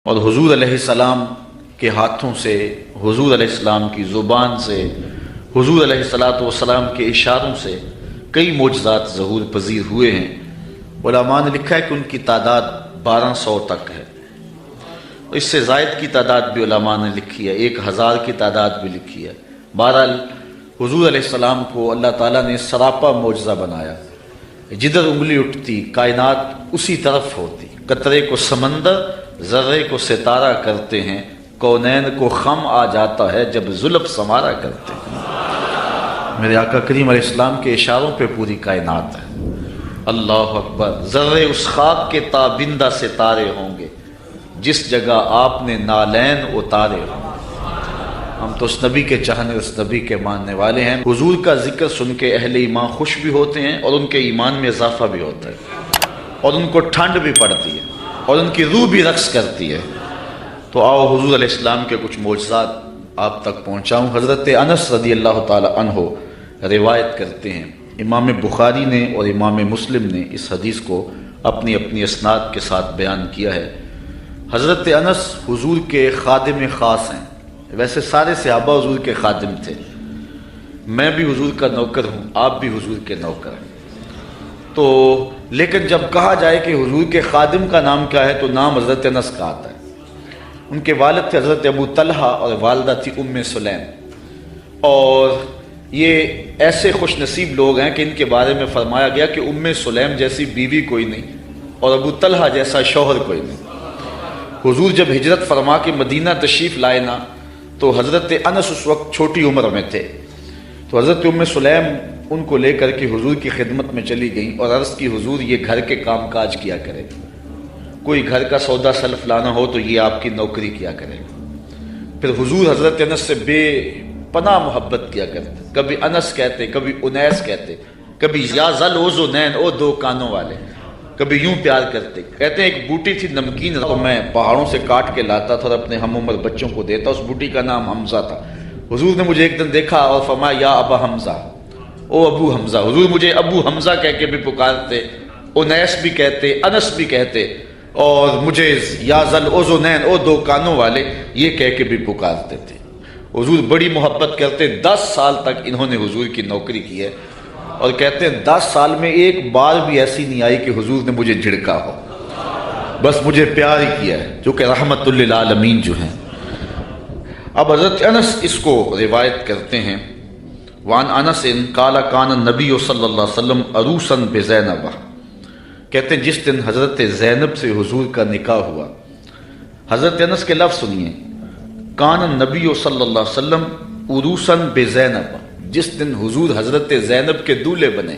اور حضور علیہ السلام کے ہاتھوں سے، حضور علیہ السلام کی زبان سے، حضور علیہ السلام کے اشاروں سے کئی معجزات ظہور پذیر ہوئے ہیں۔ علماء نے لکھا ہے کہ ان کی تعداد 1200 تک ہے، اس سے زائد کی تعداد بھی علماء نے لکھی ہے، 1000 کی تعداد بھی لکھی ہے۔ بہرحال حضور علیہ السلام کو اللہ تعالیٰ نے سراپا معجزہ بنایا، جدھر انگلی اٹھتی کائنات اسی طرف ہوتی، قطرے کو سمندر ذرے کو ستارہ کرتے ہیں، کونین کو خم آ جاتا ہے جب زلف سمارا کرتے ہیں۔ میرے آقا کریم علیہ السلام کے اشاروں پہ پوری کائنات ہے۔ اللہ اکبر، ذرے اس خاک کے تابندہ ستارے ہوں گے جس جگہ آپ نے نالین اتارے ہوں گے۔ ہم تو اس نبی کے چاہنے، اس نبی کے ماننے والے ہیں۔ حضور کا ذکر سن کے اہل ایمان خوش بھی ہوتے ہیں اور ان کے ایمان میں اضافہ بھی ہوتا ہے، اور ان کو ٹھنڈ بھی پڑتی ہے، اور ان کی روح بھی رقص کرتی ہے۔ تو آؤ حضور علیہ السلام کے کچھ معجزات آپ تک پہنچاؤں۔ حضرت انس رضی اللہ تعالی عنہ روایت کرتے ہیں، امام بخاری نے اور امام مسلم نے اس حدیث کو اپنی اپنی اسناد کے ساتھ بیان کیا ہے۔ حضرت انس حضور کے خادم خاص ہیں، ویسے سارے صحابہ حضور کے خادم تھے، میں بھی حضور کا نوکر ہوں، آپ بھی حضور کے نوکر ہیں۔ تو لیکن جب کہا جائے کہ حضور کے خادم کا نام کیا ہے تو نام حضرت انس کا آتا ہے۔ ان کے والد تھے حضرت ابو طلحہ اور والدہ تھی ام سلیم، اور یہ ایسے خوش نصیب لوگ ہیں کہ ان کے بارے میں فرمایا گیا کہ ام سلیم جیسی بیوی کوئی نہیں اور ابو طلحہ جیسا شوہر کوئی نہیں۔ حضور جب ہجرت فرما کے مدینہ تشریف لائے نا تو حضرت انس اس وقت چھوٹی عمر میں تھے، تو حضرت ام سلیم ان کو لے کر کے حضور کی خدمت میں چلی گئیں اور عرض کی حضور یہ گھر کے کام کاج کیا کرے، کوئی گھر کا سودا سلف لانا ہو تو یہ آپ کی نوکری کیا کرے۔ پھر حضور حضرت انس سے بے پناہ محبت کیا کرتے، کبھی انس کہتے، کبھی انیس کہتے، کبھی یا ذل اذنین، او دو کانوں والے، کبھی یوں پیار کرتے۔ کہتے ہیں ایک بوٹی تھی نمکین، میں پہاڑوں سے کاٹ کے لاتا تھا اور اپنے ہم عمر بچوں کو دیتا، اس بوٹی کا نام حمزہ تھا۔ حضور نے مجھے ایک دن دیکھا اور فرمایا یا ابا حمزہ، او ابو حمزہ۔ حضور مجھے ابو حمزہ کہہ کے بھی پکارتے، انیس بھی کہتے، انس بھی کہتے، اور مجھے یا ذل اذنین، او دو کانوں والے، یہ کہہ کے بھی پکارتے تھے۔ حضور بڑی محبت کرتے، 10 سال تک انہوں نے حضور کی نوکری کی ہے، اور کہتے ہیں 10 سال میں ایک بار بھی ایسی نہیں آئی کہ حضور نے مجھے جھڑکا ہو، بس مجھے پیار ہی کیا ہے، جو کہ رحمت للعالمین جو ہیں۔ اب حضرت انس اس کو روایت کرتے ہیں، وان انس قال کان النبی صلی اللہ علیہ وسلم عروسا بزینب، کہتے ہیں جس دن حضرت زینب سے حضور کا نکاح ہوا، حضرت انس کے لفظ سنیے، کان النبی صلی اللہ علیہ وسلم عروسا بزینب، جس دن حضور حضرت زینب کے دولہے بنے۔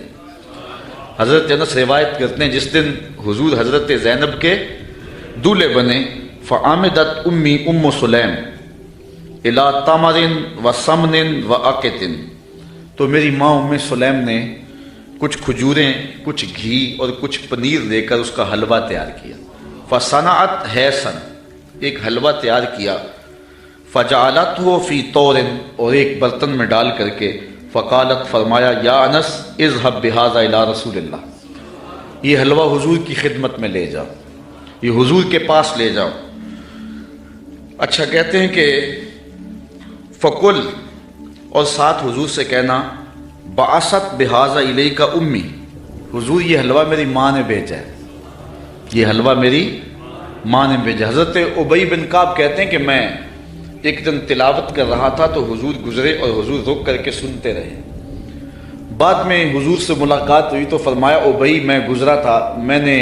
حضرت انس روایت کرتے ہیں جس دن حضور حضرت زینب کے دولہے بنے، فعامدت امی ام سلیم الی تمر و سمن و عقت، تو میری ماں ام سلیم نے کچھ کھجوریں، کچھ گھی اور کچھ پنیر دے کر اس کا حلوہ تیار کیا۔ فصنعت حیسن، ایک حلوہ تیار کیا، فجعلتہ فی طور، اور ایک برتن میں ڈال کر کے، فقالت، فرمایا، یا انس اذهب بهذا الی رسول اللہ، یہ حلوہ حضور کی خدمت میں لے جاؤ، یہ حضور کے پاس لے جاؤ۔ اچھا، کہتے ہیں کہ فقل، اور ساتھ حضور سے کہنا، بعثت بهذا الیک امی، حضور یہ حلوہ میری ماں نے بھیجا ہے، یہ حلوہ میری ماں نے بھیجا۔ حضرت ابی بن کعب کہتے ہیں کہ میں ایک دن تلاوت کر رہا تھا تو حضور گزرے اور حضور رک کر کے سنتے رہے۔ بعد میں حضور سے ملاقات ہوئی تو فرمایا، ابی میں گزرا تھا، میں نے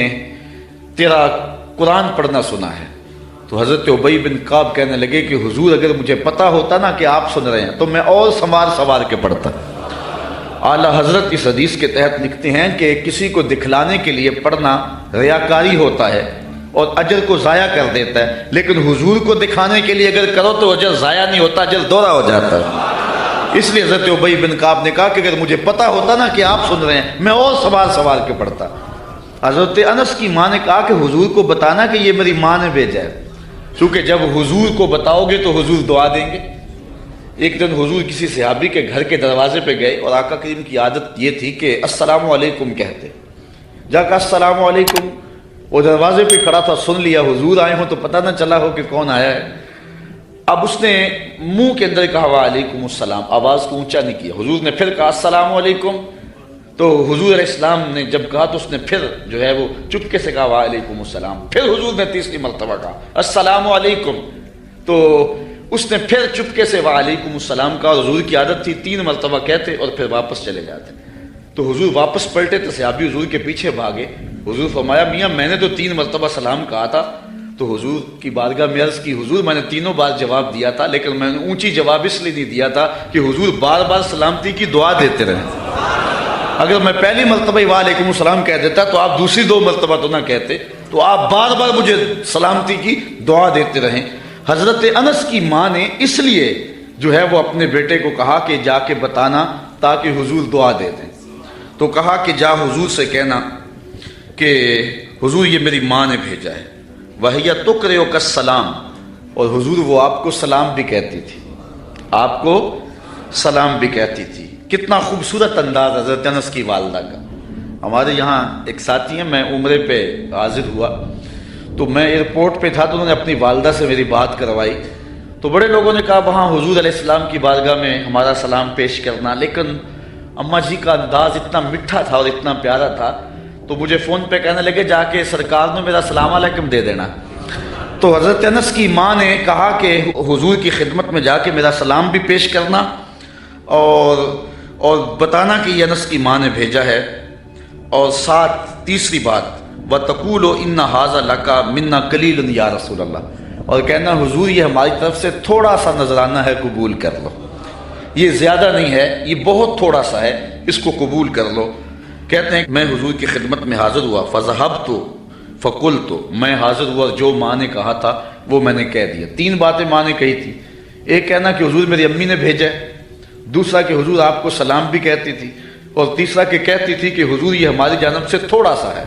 تیرا قرآن پڑھنا سنا ہے۔ تو حضرت ابی بن کعب کہنے لگے کہ حضور اگر مجھے پتہ ہوتا نا کہ آپ سن رہے ہیں تو میں اور سنوار کے پڑھتا۔ اعلیٰ حضرت اس حدیث کے تحت لکھتے ہیں کہ کسی کو دکھلانے کے لیے پڑھنا ریاکاری ہوتا ہے اور اجر کو ضائع کر دیتا ہے، لیکن حضور کو دکھانے کے لیے اگر کرو تو اجر ضائع نہیں ہوتا، اجر دوہرا ہو جاتا ہے۔ اس لیے حضرت ابی بن کعب نے کہا کہ اگر مجھے پتہ ہوتا نا کہ آپ سن رہے ہیں میں اور سنوار کے پڑھتا۔ حضرت انس کی ماں نے کہا کہ حضور کو بتانا کہ یہ میری ماں نے بھیجا ہے، کیونکہ جب حضور کو بتاؤ گے تو حضور دعا دیں گے۔ ایک دن حضور کسی صحابی کے گھر کے دروازے پہ گئے اور آقا کریم کی عادت یہ تھی کہ السلام علیکم کہتے، جا کہا السلام علیکم، وہ دروازے پہ کھڑا تھا، سن لیا حضور آئے ہوں تو پتہ نہ چلا ہو کہ کون آیا ہے۔ اب اس نے منہ کے اندر کہا وعلیکم السلام، آواز کو اونچا نہیں کیا۔ حضور نے پھر کہا السلام علیکم، تو حضور علیہ السلام نے جب کہا تو اس نے پھر جو ہے وہ چپکے سے کہا وعلیکم السلام۔ پھر حضور نے تیسری مرتبہ کہا السلام علیکم، تو اس نے پھر چپکے سے وعلیکم السلام کہا۔ اور حضور کی عادت تھی 3 مرتبہ کہتے اور پھر واپس چلے جاتے۔ تو حضور واپس پلٹے تو صحابی حضور کے پیچھے بھاگے۔ حضور فرمایا میاں میں نے تو 3 مرتبہ سلام کہا تھا۔ تو حضور کی بارگاہ میں عرض کی حضور میں نے 3 بار جواب دیا تھا، لیکن میں نے اونچی جواب اس لیے نہیں دیا تھا کہ حضور بار بار سلامتی کی دعا دیتے رہیں۔ اگر میں پہلی مرتبہ وعلیکم السلام کہہ دیتا تو آپ دوسری 2 مرتبہ تو نہ کہتے، تو آپ بار بار مجھے سلامتی کی دعا دیتے رہیں۔ حضرت انس کی ماں نے اس لیے جو ہے وہ اپنے بیٹے کو کہا کہ جا کے بتانا تاکہ حضور دعا دے دیں۔ تو کہا کہ جا حضور سے کہنا کہ حضور یہ میری ماں نے بھیجا ہے، وَهِيَ تُقْرِئُكَ السَّلَامَ، اور حضور وہ آپ کو سلام بھی کہتی تھی، آپ کو سلام بھی کہتی تھی۔ کتنا خوبصورت انداز حضرت انس کی والدہ کا۔ ہمارے یہاں ایک ساتھی ہیں، میں عمرے پہ حاضر ہوا تو میں ایئرپورٹ پہ تھا تو انہوں نے اپنی والدہ سے میری بات کروائی، تو بڑے لوگوں نے کہا وہاں حضور علیہ السلام کی بارگاہ میں ہمارا سلام پیش کرنا، لیکن اماں جی کا انداز اتنا میٹھا تھا اور اتنا پیارا تھا تو مجھے فون پہ کہنے لگے جا کے سرکار نے میرا السلام علیکم دے دینا۔ تو حضرت انس کی ماں نے کہا کہ حضور کی خدمت میں جا کے میرا سلام بھی پیش کرنا اور بتانا کہ یہ انس کی ماں نے بھیجا ہے، اور ساتھ تیسری بات وَتَقُولُ إِنَّ هَذَا لَكَ مِنَّا قَلِيلٌ یا رسول اللہ، اور کہنا حضور یہ ہماری طرف سے تھوڑا سا نذرانہ ہے، قبول کر لو، یہ زیادہ نہیں ہے، یہ بہت تھوڑا سا ہے، اس کو قبول کر لو۔ کہتے ہیں میں حضور کی خدمت میں حاضر ہوا، فَذَهَبْتُ فَقُلْتُ، میں حاضر ہوا، جو ماں نے کہا تھا وہ میں نے کہہ دیا۔ 3 باتیں ماں نے کہی تھی، ایک کہنا کہ حضور میری امی نے بھیجا ہے، دوسرا کہ حضور آپ کو سلام بھی کہتی تھی، اور تیسرا کہ کہتی تھی کہ حضور یہ ہماری جانب سے تھوڑا سا ہے۔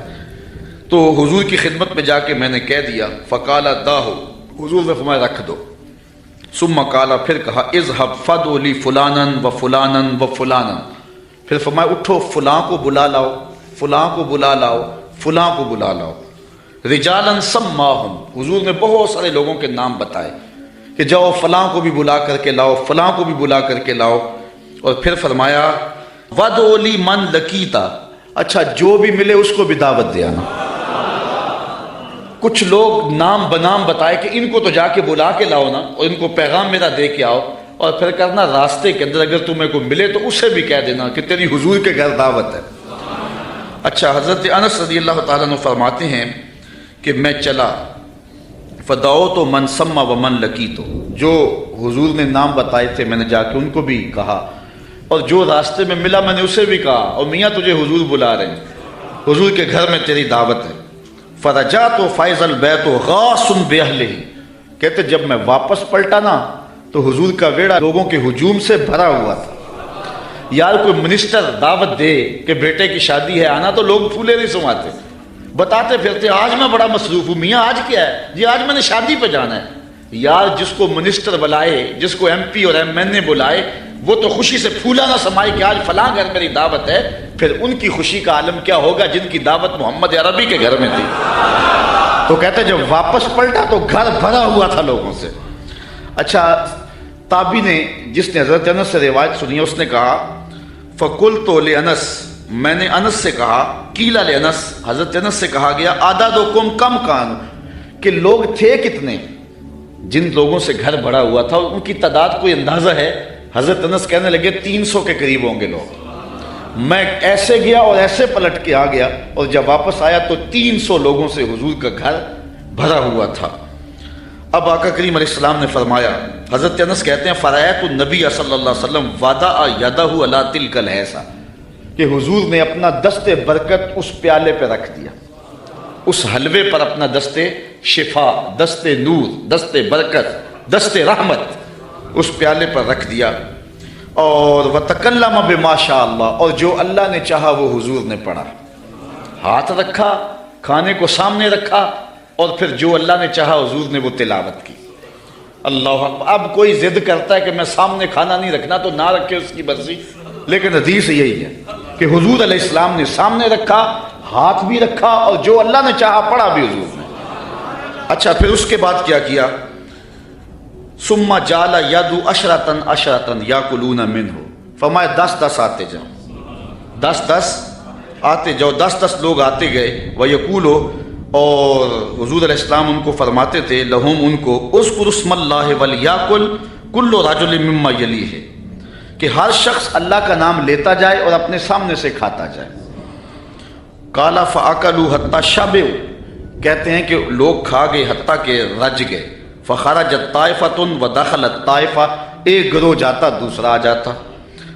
تو حضور کی خدمت میں جا کے میں نے کہہ دیا، فقال داہو، حضور نے فرمایا رکھ دو، ثم قال، پھر کہا اذهب فدعو لی فلانا و فلانا و فلانا، پھر فرمایا اٹھو فلاں کو بلا لاؤ، فلاں کو بلا لاؤ، فلاں کو بلا لاؤ، رجالا سماہم، حضور نے بہت سارے لوگوں کے نام بتائے کہ جاؤ فلاں کو بھی بلا کر کے لاؤ، فلاں کو بھی بلا کر کے لاؤ، اور پھر فرمایا وَدْعُ لِي مَنْ لَقِيتَ، اچھا جو بھی ملے اس کو بھی دعوت دے آنا۔ کچھ لوگ نام بنام بتائے کہ ان کو تو جا کے بلا کے لاؤ نا، اور ان کو پیغام میرا دے کے آؤ، اور پھر کرنا راستے کے اندر اگر تمہیں کو ملے تو اسے بھی کہہ دینا کہ تیری حضور کے گھر دعوت ہے۔ اچھا حضرت انس رضی اللہ تعالیٰ عنہ فرماتے ہیں کہ میں چلا، فدعوت من سما و من لقیت، جو حضور نے نام بتائے تھے میں نے جا کے ان کو بھی کہا، اور جو راستے میں ملا میں نے اسے بھی کہا، اور میاں تجھے حضور بلا رہے ہیں، حضور کے گھر میں تیری دعوت ہے۔ فرجعت فیض البیت غاص باہلہ، کہتے جب میں واپس پلٹا نا تو حضور کا ویڑا لوگوں کے ہجوم سے بھرا ہوا تھا۔ یار کوئی منسٹر دعوت دے کہ بیٹے کی شادی ہے آنا تو لوگ پھولے نہیں سماتے، بتاتے پھرتے آج میں بڑا مصروف ہوں، میاں آج کیا ہے جی؟ آج میں نے شادی پہ جانا ہے۔ یار جس کو منسٹر بلائے، جس کو ایم پی اور ایم این اے بلائے، وہ تو خوشی سے پھولا نہ سمائے کہ آج فلاں گھر میری دعوت ہے، پھر ان کی خوشی کا عالم کیا ہوگا جن کی دعوت محمد عربی کے گھر میں تھی۔ تو کہتے جب واپس پلٹا تو گھر بھرا ہوا تھا لوگوں سے۔ اچھا تابعی نے جس نے حضرت انس سے روایت سنی اس نے کہا فقلت لانس، میں نے انس سے کہا، قیل لانس، حضرت انس سے کہا گیا اعدادکم کم کان، کہ لوگ تھے کتنے، جن لوگوں سے گھر بھرا ہوا تھا ان کی تعداد کوئی اندازہ ہے؟ حضرت انس کہنے لگے 300 کے قریب ہوں گے لوگ۔ میں ایسے گیا اور ایسے پلٹ کے آ گیا، اور جب واپس آیا تو 300 لوگوں سے حضور کا گھر بھرا ہوا تھا۔ اب آقا کریم علیہ السلام نے فرمایا، حضرت انس کہتے ہیں فرأیت النبی صلی اللہ علیہ وسلم وضع یدہ علی تلک الحیضہ، کہ حضور نے اپنا دست برکت اس پیالے پہ رکھ دیا، اس حلوے پر اپنا دست شفا، دست نور، دست برکت، دست رحمت اس پیالے پر رکھ دیا، اور وتکلم بما شاء اللہ، اور جو اللہ نے چاہا وہ حضور نے پڑھا، ہاتھ رکھا، کھانے کو سامنے رکھا، اور پھر جو اللہ نے چاہا حضور نے وہ تلاوت کی۔ اللہ اکبر۔ اب کوئی ضد کرتا ہے کہ میں سامنے کھانا نہیں رکھنا تو نہ رکھے، اس کی مرضی، لیکن حدیث یہی ہے کہ حضور علیہ السلام نے سامنے رکھا، ہاتھ بھی رکھا اور جو اللہ نے چاہا پڑھا بھی حضور نے۔ اچھا پھر اس کے بعد کیا کیا؟ ثم جعل یدعو عشرۃ عشرۃ یاکلون منہ، فرمایا 10 آتے جاؤ، 10 آتے جاؤ، 10 لوگ آتے گئے۔ وَيَقُولُ، اور حضور علیہ السلام ان کو فرماتے تھے، لہم ان کو، اذکر اسم اللہ ولیاکل کل رجل مما یلیہ، کہ ہر شخص اللہ کا نام لیتا جائے اور اپنے سامنے سے کھاتا جائے۔ قال فاکلوا حتی شبعوا، کہتے ہیں کہ لوگ کھا گئے حتیٰ کہ رج گئے۔ فخرجت طائفۃ ودخلت طائفہ، ایک گروہ جاتا دوسرا آ جاتا۔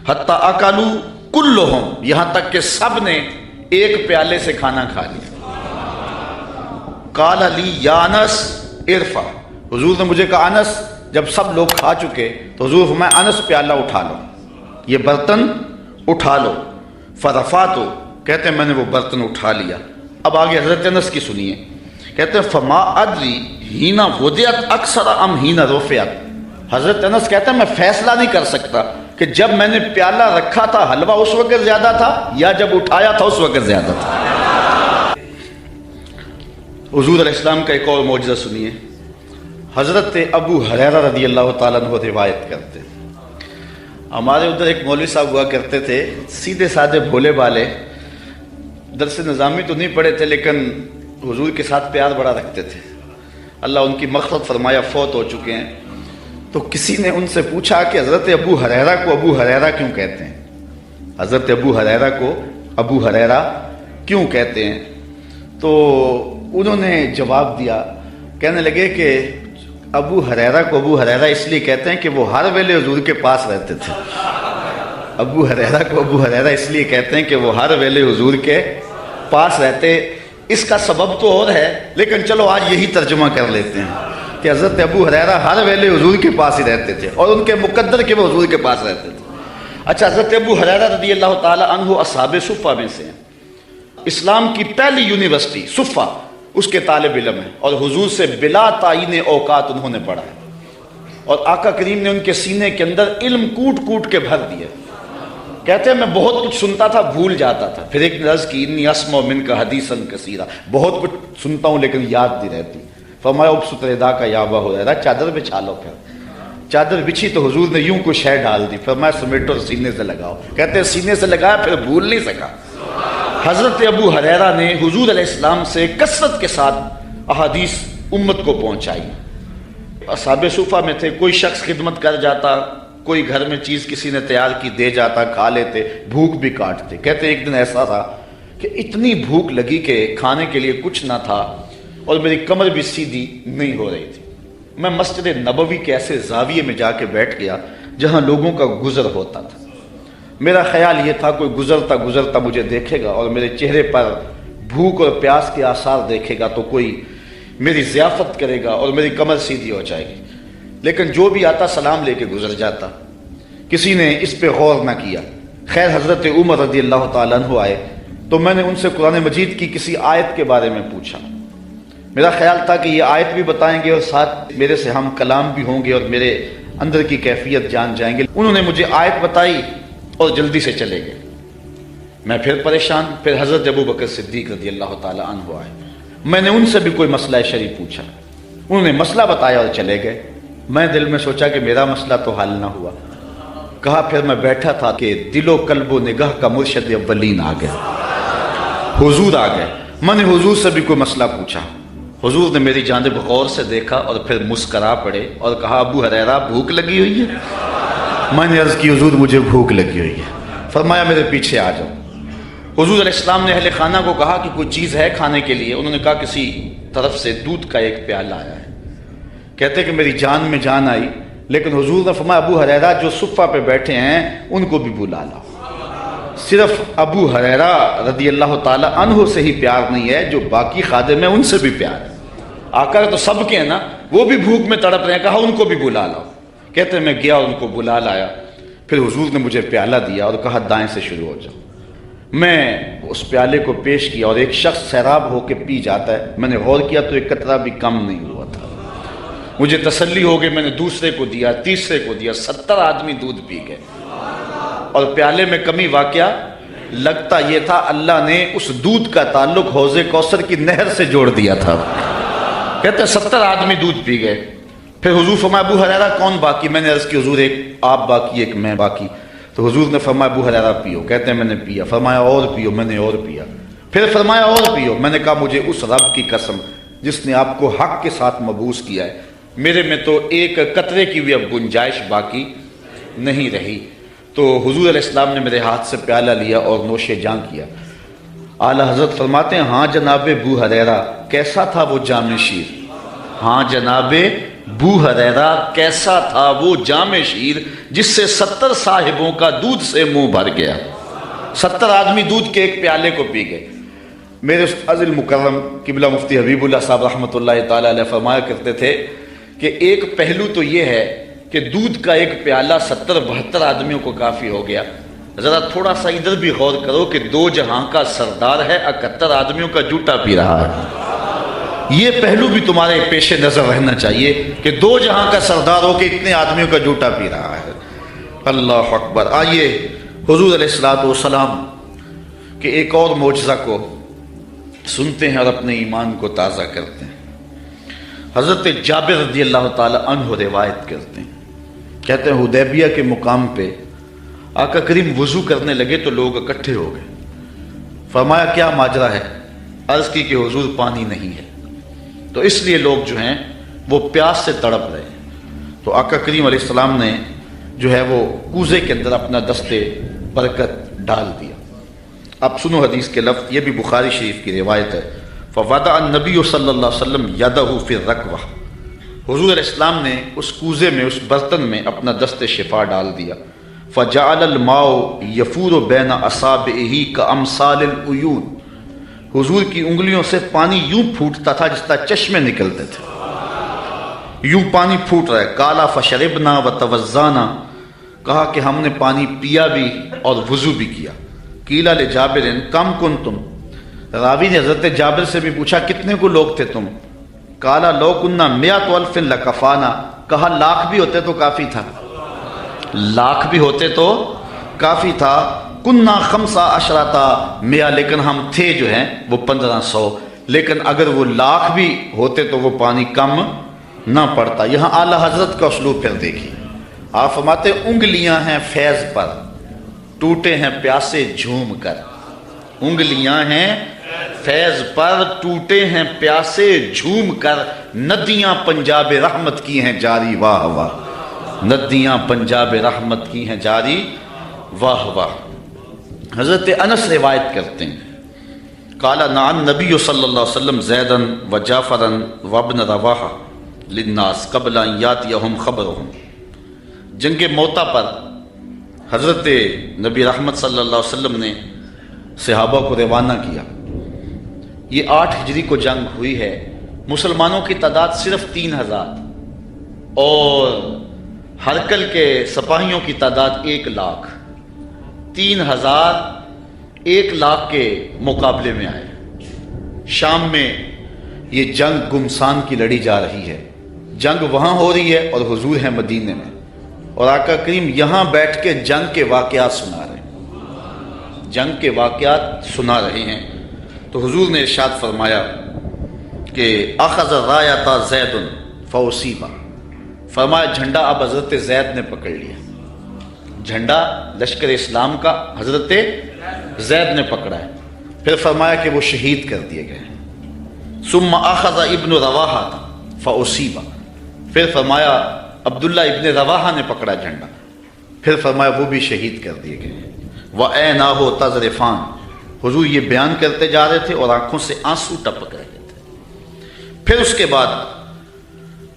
حتی اکلوا کلہم، یہاں تک کہ سب نے ایک پیالے سے کھانا کھا لیا۔ قال لی یا انس ارفع، حضور نے مجھے کہا انس، جب سب لوگ کھا چکے تو حضور فرمایا انس پیالہ اٹھا لو، یہ برتن اٹھا لو۔ فرفعت، کہتے ہیں میں نے وہ برتن اٹھا لیا۔ اب آگے حضرت انس کی سنیے، کہتے ہیں فما ادری ہینا وضعت اکثر ام ہینا رفعت، حضرت انس کہتے ہیں میں فیصلہ نہیں کر سکتا کہ جب میں نے پیالہ رکھا تھا حلوہ اس وقت زیادہ تھا یا جب اٹھایا تھا اس وقت زیادہ تھا۔ حضور علیہ السلام کا ایک اور معجزہ سنیے۔ حضرت ابو ہریرہ رضی اللہ تعالیٰ عنہ روایت کرتے ہیں، ہمارے ادھر ایک مولوی صاحب ہوا کرتے تھے، سیدھے سادھے بھولے بالے، درس نظامی تو نہیں پڑھے تھے لیکن حضور کے ساتھ پیار بڑا رکھتے تھے، اللہ ان کی مغفرت فرمایا، فوت ہو چکے ہیں۔ تو کسی نے ان سے پوچھا کہ حضرت ابو ہریرہ کو ابو ہریرہ کیوں کہتے ہیں؟ حضرت ابو ہریرہ کو ابو ہریرہ کیوں کہتے ہیں؟ تو انہوں نے جواب دیا، کہنے لگے کہ ابو ہریرہ کو ابو ہریرہ اس لیے کہتے ہیں کہ وہ ہر ویلے حضور کے پاس رہتے تھے۔ ابو ہریرہ کو ابو ہریرہ اس لیے کہتے ہیں کہ وہ ہر ویلے حضور کے پاس رہتے۔ اس کا سبب تو اور ہے لیکن چلو آج یہی ترجمہ کر لیتے ہیں کہ حضرت ابو ہریرہ ہر ویلے حضور کے پاس ہی رہتے تھے اور ان کے مقدر کے وہ حضور کے پاس رہتے تھے۔ اچھا، حضرت ابو ہریرہ رضی اللہ تعالی عنہ اصحاب صفہ میں سے ہیں، اسلام کی پہلی یونیورسٹی صفہ اس کے طالب علم ہیں، اور حضور سے بلا تعین اوقات انہوں نے پڑھا ہے، اور آقا کریم نے ان کے سینے کے اندر علم کوٹ کوٹ کے بھر دیا۔ کہتے ہیں میں بہت کچھ سنتا تھا بھول جاتا تھا، پھر ایک نے عرض کی انی اسمع منک حدیثا کثیرا، بہت کچھ سنتا ہوں لیکن یاد نہیں رہتی۔ فرمایا ابسط ردا کا یا ابا ہریرہ، چادر بچھا لو۔ پھر چادر بچھی تو حضور نے یوں کوئی شے ڈال دی، فرمایا سمیٹو اور سینے سے لگاؤ۔ کہتے ہیں سینے سے لگایا پھر بھول نہیں سکا۔ حضرت ابو ہریرہ نے حضور علیہ السلام سے کثرت کے ساتھ احادیث امت کو پہنچائی۔ اصحاب صفہ میں تھے، کوئی شخص خدمت کر جاتا، کوئی گھر میں چیز کسی نے تیار کی دے جاتا، کھا لیتے، بھوک بھی کاٹتے۔ کہتے ایک دن ایسا تھا کہ اتنی بھوک لگی کہ کھانے کے لیے کچھ نہ تھا اور میری کمر بھی سیدھی نہیں ہو رہی تھی۔ میں مسجد نبوی کے ایسے زاویے میں جا کے بیٹھ گیا جہاں لوگوں کا گزر ہوتا تھا۔ میرا خیال یہ تھا کوئی گزرتا گزرتا مجھے دیکھے گا اور میرے چہرے پر بھوک اور پیاس کے آثار دیکھے گا تو کوئی میری ضیافت کرے گا اور میری کمر سیدھی ہو جائے گی، لیکن جو بھی آتا سلام لے کے گزر جاتا، کسی نے اس پہ غور نہ کیا۔ خیر حضرت عمر رضی اللہ تعالیٰ عنہ آئے تو میں نے ان سے قرآن مجید کی کسی آیت کے بارے میں پوچھا۔ میرا خیال تھا کہ یہ آیت بھی بتائیں گے اور ساتھ میرے سے ہم کلام بھی ہوں گے اور میرے اندر کی کیفیت جان جائیں گے۔ انہوں نے مجھے آیت بتائی اور جلدی سے چلے گئے۔ میں پھر پریشان۔ پھر حضرت ابو بکر صدیق رضی اللہ تعالیٰ عنہ آئے، میں نے ان سے بھی کوئی مسئلہ شرعی پوچھا، انہوں نے مسئلہ بتایا اور چلے گئے۔ میں دل میں سوچا کہ میرا مسئلہ تو حل نہ ہوا۔ کہا پھر میں بیٹھا تھا کہ دل و قلب و نگاہ کا مرشد اولین آ گیا، حضور آ گئے۔ میں نے حضور سے بھی کوئی مسئلہ پوچھا، حضور نے میری جانب غور سے دیکھا اور پھر مسکرا پڑے اور کہا ابو ہریرہ بھوک لگی ہوئی ہے؟ میں نے عرض کی حضور مجھے بھوک لگی ہوئی ہے۔ فرمایا میرے پیچھے آ جاؤ۔ حضور علیہ السلام نے اہل خانہ کو کہا کہ کوئی چیز ہے کھانے کے لیے؟ انہوں نے کہا کسی طرف سے دودھ کا ایک پیالہ آیا ہے۔ کہتے کہ میری جان میں جان آئی، لیکن حضور نے فرمایا ابو ہریرہ جو صفہ پہ بیٹھے ہیں ان کو بھی بلا لاؤ۔ صرف ابو ہریرہ رضی اللہ تعالی عنہ سے ہی پیار نہیں ہے، جو باقی خادم ہیں ان سے بھی پیار ہے۔ آقا تو سب کے ہیں نا، وہ بھی بھوک میں تڑپ رہے ہیں، کہا ان کو بھی بلا لاؤ۔ کہتے میں گیا اور ان کو بلا لایا، پھر حضور نے مجھے پیالہ دیا اور کہا دائیں سے شروع ہو جاؤ۔ میں اس پیالے کو پیش کیا اور ایک شخص سیراب ہو کے پی جاتا ہے، میں نے غور کیا تو ایک قطرہ بھی کم نہیں ہوا تھا۔ مجھے تسلی ہو گئی، میں نے دوسرے کو دیا، تیسرے کو دیا، 70 آدمی دودھ پی گئے اور پیالے میں کمی واقعہ لگتا یہ تھا اللہ نے اس دودھ کا تعلق حوض کوثر کی نہر سے جوڑ دیا تھا۔ کہتے ہیں 70 آدمی دودھ پی گئے۔ پھر حضور فرمایا ابو ہریرہ کون باقی؟ میں نے عرض کی حضور ایک آپ باقی ایک میں باقی۔ تو حضور نے فرمایا ابو ہریرہ پیو۔ کہتے ہیں میں نے پیا۔ فرمایا اور پیو، میں نے اور پیا۔ پھر فرمایا اور پیو۔ میں نے کہا مجھے اس رب کی قسم جس نے آپ کو حق کے ساتھ مبعوث کیا ہے، میرے میں تو ایک قطرے کی بھی اب گنجائش باقی نہیں رہی۔ تو حضور علیہ السلام نے میرے ہاتھ سے پیالہ لیا اور نوش جاں کیا۔ اعلیٰ حضرت فرماتے ہیں ہاں جناب ابو ہریرہ کیسا تھا وہ جام شیر؟ ہاں جناب ابو ہریرہ کیسا تھا وہ جام شیر جس سے 70 صاحبوں کا دودھ سے منہ بھر گیا۔ 70 آدمی دودھ کے ایک پیالے کو پی گئے۔ میرے استاذ المکرم قبلہ مفتی حبیب اللہ صاحب رحمۃ اللہ تعالی علیہ فرمایا کرتے تھے کہ ایک پہلو تو یہ ہے کہ دودھ کا ایک پیالہ 70-72 آدمیوں کو کافی ہو گیا۔ ذرا تھوڑا سا ادھر بھی غور کرو کہ 2 جہاں کا سردار ہے، 71 آدمیوں کا جوٹا پی رہا ہے۔ یہ پہلو بھی تمہارے پیش نظر رہنا چاہیے کہ 2 جہاں کا سردار ہو کہ اتنے آدمیوں کا جوٹا پی رہا ہے۔ اللہ اکبر۔ آئیے حضور علیہ السلام کے ایک اور معجزہ کو سنتے ہیں اور اپنے ایمان کو تازہ کرتے ہیں۔ حضرت جابر رضی اللہ تعالی عنہ روایت کرتے ہیں، کہتے ہیں حدیبیہ کے مقام پہ آقا کریم وضو کرنے لگے تو لوگ اکٹھے ہو گئے۔ فرمایا کیا ماجرا ہے؟ عرض کی کہ حضور پانی نہیں ہے، تو اس لیے لوگ جو ہیں وہ پیاس سے تڑپ رہے ہیں۔ تو آقا کریم علیہ السلام نے جو ہے وہ کوزے کے اندر اپنا دست برکت ڈال دیا۔ اب سنو حدیث کے لفظ، یہ بھی بخاری شریف کی روایت ہے۔ فوضع النبی صلی اللہ علیہ وسلم یدہ فی الرکوہ، حضور علیہ السلام نے اس کوزے میں اس برتن میں اپنا دست شفا ڈال دیا۔ فجعل الماء یفور بین اصابعہ کامثال العیون، حضور کی انگلیوں سے پانی یوں پھوٹتا تھا جس طرح چشمے نکلتے تھے، یوں پانی پھوٹ رہا ہے۔ قال فشربنا وتوضانا، کہا کہ ہم نے پانی پیا بھی اور وضو بھی کیا۔ قیل لجابر کم کنتم، راوی نے حضرت جابر سے بھی پوچھا کتنے کو لوگ تھے تم؟ قال لو کنا 100,000 لکفانا، کہا لاکھ بھی ہوتے تو کافی تھا، لاکھ بھی ہوتے تو کافی تھا۔ کنا 15 لیکن ہم تھے جو ہیں وہ 1500، لیکن اگر وہ لاکھ بھی ہوتے تو وہ پانی کم نہ پڑتا۔ یہاں اعلیٰ حضرت کا اسلوب پھر دیکھیے، آپ فرماتے انگلیاں ہیں فیض پر، ٹوٹے ہیں پیاسے جھوم کر۔ انگلیاں ہیں فیض پر، ٹوٹے ہیں پیاسے جھوم کر، ندیاں پنجاب رحمت کی ہیں جاری واہ واہ، ندیاں پنجاب رحمت کی ہیں جاری واہ واہ۔ حضرت انس روایت کرتے ہیں، قال نعن نبی صلی اللہ علیہ وسلم زیدن و جعفرن و ابن رواحہ للناس قبل ان یاتیہم خبرہم، جنگ موتا پر حضرت نبی رحمت صلی اللہ علیہ وسلم نے صحابہ کو روانہ کیا۔ یہ 8 ہجری کو جنگ ہوئی ہے، مسلمانوں کی تعداد صرف 3000 اور ہرکل کے سپاہیوں کی تعداد 1 لاکھ۔ 3000 1 لاکھ کے مقابلے میں آئے۔ شام میں یہ جنگ گمسان کی لڑی جا رہی ہے، جنگ وہاں ہو رہی ہے اور حضور ہیں مدینے میں، اور آقا کریم یہاں بیٹھ کے جنگ کے واقعات سنا رہے ہیں، جنگ کے واقعات سنا رہے ہیں۔ تو حضور نے ارشاد فرمایا کہ اخذ رایۃ زید فاصیب، فرمایا جھنڈا اب حضرت زید نے پکڑ لیا، جھنڈا لشکر اسلام کا حضرت زید نے پکڑا ہے۔ پھر فرمایا کہ وہ شہید کر دیے گئے۔ ثم اخذ ابن رواحہ فاصیب، پھر فرمایا عبداللہ ابن رواحہ نے پکڑا جھنڈا، پھر فرمایا وہ بھی شہید کر دیے گئے۔ وَعَيْنَاهُ تَذْرِفَانِ، حضور یہ بیان کرتے جا رہے تھے اور آنکھوں سے آنسو ٹپک رہے تھے۔ پھر اس کے بعد